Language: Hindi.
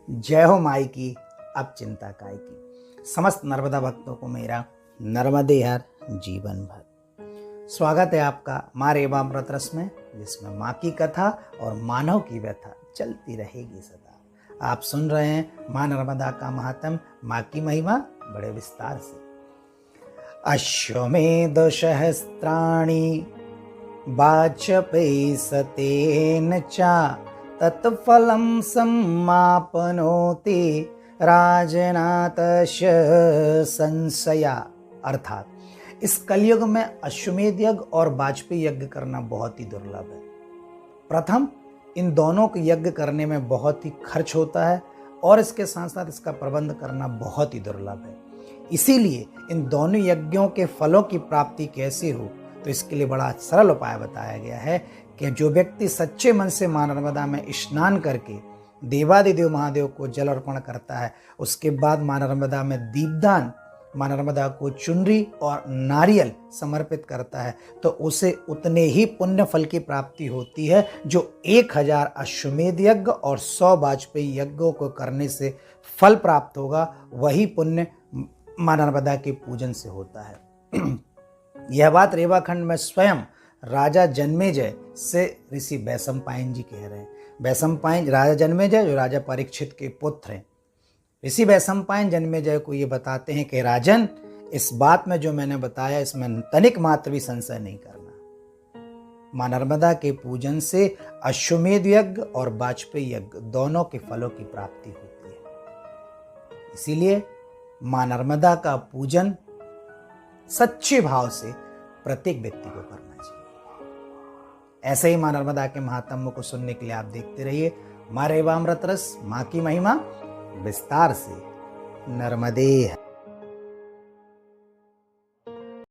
जय हो माई की, अब चिंता काय की। समस्त नर्मदा भक्तों को मेरा नर्मदे हर जीवन भर स्वागत है आपका माँ रेवामृत रस में, जिसमें माँ की कथा और मानव की व्यथा चलती रहेगी सदा। आप सुन रहे हैं माँ नर्मदा का महात्म, माँ की महिमा बड़े विस्तार से। अश्वमेध सहस्त्राणि वाजपेयी सतेन चा तत्फलं सम्मापनोति राजनाथस्य संशया। अर्थात इस कलयुग में अश्वमेध यज्ञ और वाजपेयी यज्ञ करना बहुत ही दुर्लभ है। प्रथम, इन दोनों के यज्ञ करने में बहुत ही खर्च होता है और इसके साथ साथ इसका प्रबंध करना बहुत ही दुर्लभ है। इसीलिए इन दोनों यज्ञों के फलों की प्राप्ति कैसे हो, तो इसके लिए बड़ा सरल उपाय बताया गया है कि जो व्यक्ति सच्चे मन से माँ नर्मदा में स्नान करके देवादिदेव महादेव को जल अर्पण करता है, उसके बाद माँ नर्मदा में दीपदान, माँ नर्मदा को चुनरी और नारियल समर्पित करता है, तो उसे उतने ही पुण्य फल की प्राप्ति होती है जो 1000 अश्वमेध यज्ञ और 100 वाजपेयी यज्ञों को करने से फल प्राप्त होगा। वही पुण्य माँ नर्मदा के पूजन से होता है। यह बात रेवाखंड में स्वयं राजा जन्मेजय से ऋषि वैशंपायन जी कह रहे हैं। वैशंपायन राजा जन्मेजय जो राजा परीक्षित के पुत्र हैं, ऋषि वैशंपायन जन्मेजय को ये बताते हैं कि राजन, इस बात में जो मैंने बताया इसमें तनिक मात्र भी संशय नहीं करना। माँ नर्मदा के पूजन से अश्वमेध यज्ञ और वाजपेयी यज्ञ दोनों के फलों की प्राप्ति होती है। इसीलिए माँ नर्मदा का पूजन सच्चे भाव से प्रत्येक व्यक्ति को करना चाहिए। ऐसे ही माँ नर्मदा के महात्म्य को सुनने के लिए आप देखते रहिए माँ रेवामृत रस, माँ की महिमा विस्तार से। नर्मदे।